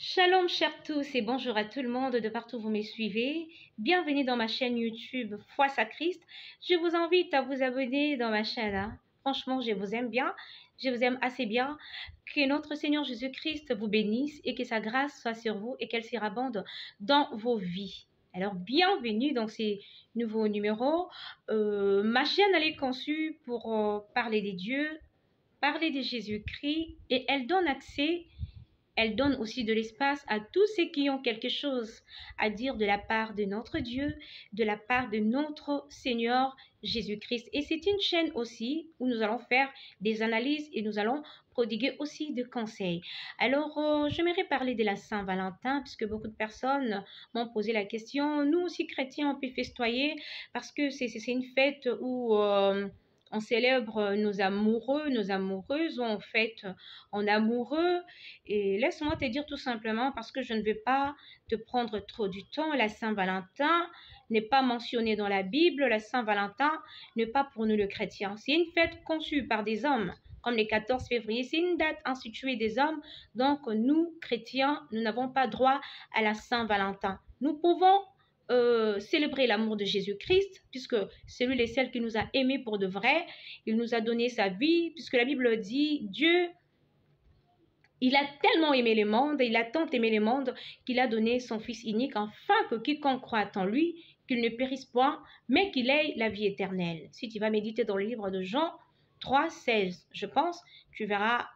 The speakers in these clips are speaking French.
Shalom chers tous et bonjour à tout le monde de partout où vous me suivez. Bienvenue dans ma chaîne YouTube Foi à Christ. Je vous invite à vous abonner dans ma chaîne. Franchement, je vous aime bien. Je vous aime assez bien. Que notre Seigneur Jésus-Christ vous bénisse et que sa grâce soit sur vous et qu'elle s'irabonde dans vos vies. Alors, bienvenue dans ces nouveaux numéros. Ma chaîne, elle est conçue pour parler des dieux, parler de Jésus-Christ et elle donne accès. Elle donne aussi de l'espace à tous ceux qui ont quelque chose à dire de la part de notre Dieu, de la part de notre Seigneur Jésus-Christ. Et c'est une chaîne aussi où nous allons faire des analyses et nous allons prodiguer aussi des conseils. Alors, j'aimerais parler de la Saint-Valentin puisque beaucoup de personnes m'ont posé la question. Nous aussi, chrétiens, on peut festoyer parce que c'est une fête où on célèbre nos amoureux, nos amoureuses, on fête en amoureux. Et laisse-moi te dire tout simplement, parce que je ne vais pas te prendre trop du temps, la Saint-Valentin n'est pas mentionnée dans la Bible. La Saint-Valentin n'est pas pour nous les chrétiens. C'est une fête conçue par des hommes, comme le 14 février. C'est une date instituée des hommes. Donc, nous, chrétiens, nous n'avons pas droit à la Saint-Valentin. Nous pouvons célébrer l'amour de Jésus-Christ, puisque c'est lui et celle qui nous a aimés pour de vrai. Il nous a donné sa vie, puisque la Bible dit, Dieu, il a tellement aimé le monde, il a tant aimé le monde qu'il a donné son Fils unique, afin que quiconque croit en lui, qu'il ne périsse point, mais qu'il ait la vie éternelle. Si tu vas méditer dans le livre de Jean 3, 16, je pense, tu verras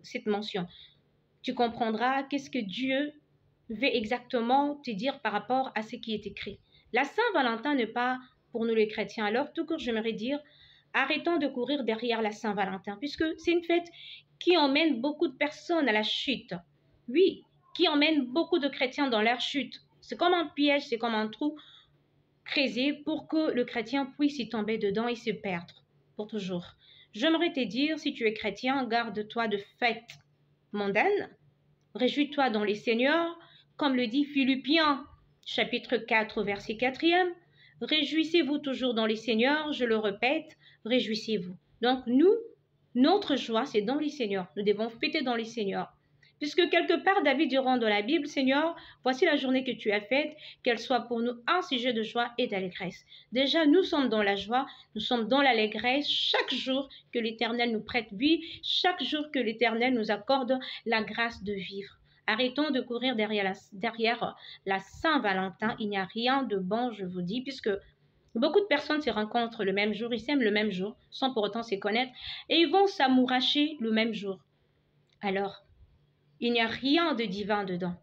cette mention. Tu comprendras qu'est-ce que Dieu veut exactement te dire par rapport à ce qui est écrit. La Saint-Valentin n'est pas pour nous les chrétiens. Alors, tout court, j'aimerais dire, arrêtons de courir derrière la Saint-Valentin, puisque c'est une fête qui emmène beaucoup de personnes à la chute. Oui, qui emmène beaucoup de chrétiens dans leur chute. C'est comme un piège, c'est comme un trou creusé pour que le chrétien puisse y tomber dedans et se perdre pour toujours. J'aimerais te dire, si tu es chrétien, garde-toi de fêtes mondaines, réjouis-toi dans les seigneurs, comme le dit Philippiens, chapitre 4, verset 4e. Réjouissez-vous toujours dans les seigneurs, je le répète, réjouissez-vous. Donc nous, notre joie, c'est dans les seigneurs. Nous devons fêter dans les seigneurs. Puisque quelque part, David dira dans la Bible, Seigneur, voici la journée que tu as faite, qu'elle soit pour nous un sujet de joie et d'allégresse. Déjà, nous sommes dans la joie, nous sommes dans l'allégresse chaque jour que l'Éternel nous prête vie, chaque jour que l'Éternel nous accorde la grâce de vivre. Arrêtons de courir derrière la Saint-Valentin. Il n'y a rien de bon, je vous dis, puisque beaucoup de personnes se rencontrent le même jour, ils s'aiment le même jour, sans pour autant se connaître, et ils vont s'amouracher le même jour. Alors, il n'y a rien de divin dedans.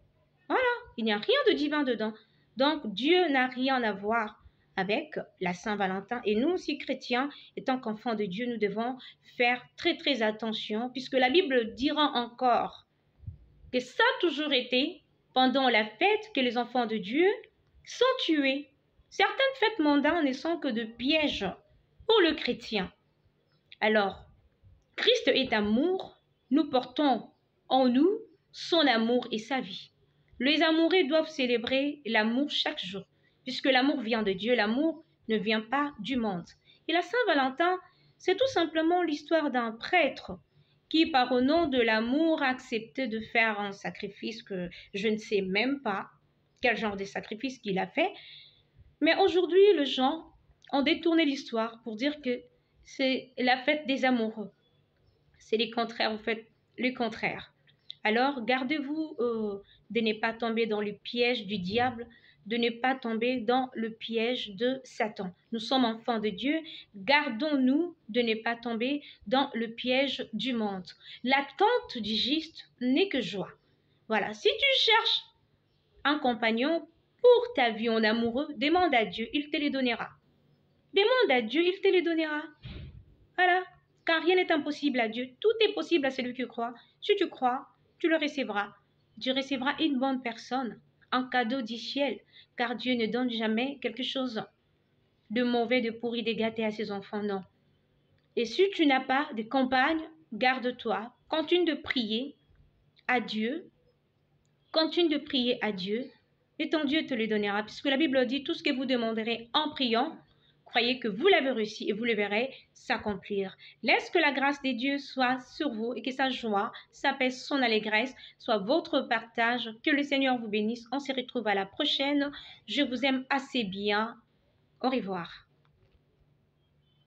Voilà, il n'y a rien de divin dedans. Donc, Dieu n'a rien à voir avec la Saint-Valentin. Et nous aussi, chrétiens, étant qu'enfants de Dieu, nous devons faire très, très attention, puisque la Bible dira encore que ça a toujours été pendant la fête que les enfants de Dieu sont tués. Certaines fêtes mondaines ne sont que de pièges pour le chrétien. Alors, Christ est amour, nous portons en nous son amour et sa vie. Les amoureux doivent célébrer l'amour chaque jour, puisque l'amour vient de Dieu, l'amour ne vient pas du monde. Et la Saint-Valentin, c'est tout simplement l'histoire d'un prêtre qui, par au nom de l'amour, a accepté de faire un sacrifice que je ne sais même pas quel genre de sacrifice qu'il a fait. Mais aujourd'hui, les gens ont détourné l'histoire pour dire que c'est la fête des amoureux. C'est le contraire, vous faites le contraire. Alors, gardez-vous de ne pas tomber dans le piège du diable, de ne pas tomber dans le piège de Satan. Nous sommes enfants de Dieu, gardons-nous de ne pas tomber dans le piège du monde. L'attente du juste n'est que joie. Voilà, si tu cherches un compagnon pour ta vie en amoureux, demande à Dieu, il te les donnera. Demande à Dieu, il te les donnera. Voilà, car rien n'est impossible à Dieu. Tout est possible à celui qui croit. Si tu crois, tu le recevras. Tu recevras une bonne personne, un cadeau du ciel, car Dieu ne donne jamais quelque chose de mauvais, de pourri, de gâté à ses enfants, non. Et si tu n'as pas de compagne, garde-toi, continue de prier à Dieu, continue de prier à Dieu, et ton Dieu te le donnera, puisque la Bible dit, tout ce que vous demanderez en priant, croyez que vous l'avez réussi et vous le verrez s'accomplir. Laisse que la grâce de Dieu soit sur vous et que sa joie, sa paix, son allégresse soit votre partage. Que le Seigneur vous bénisse. On se retrouve à la prochaine. Je vous aime assez bien. Au revoir.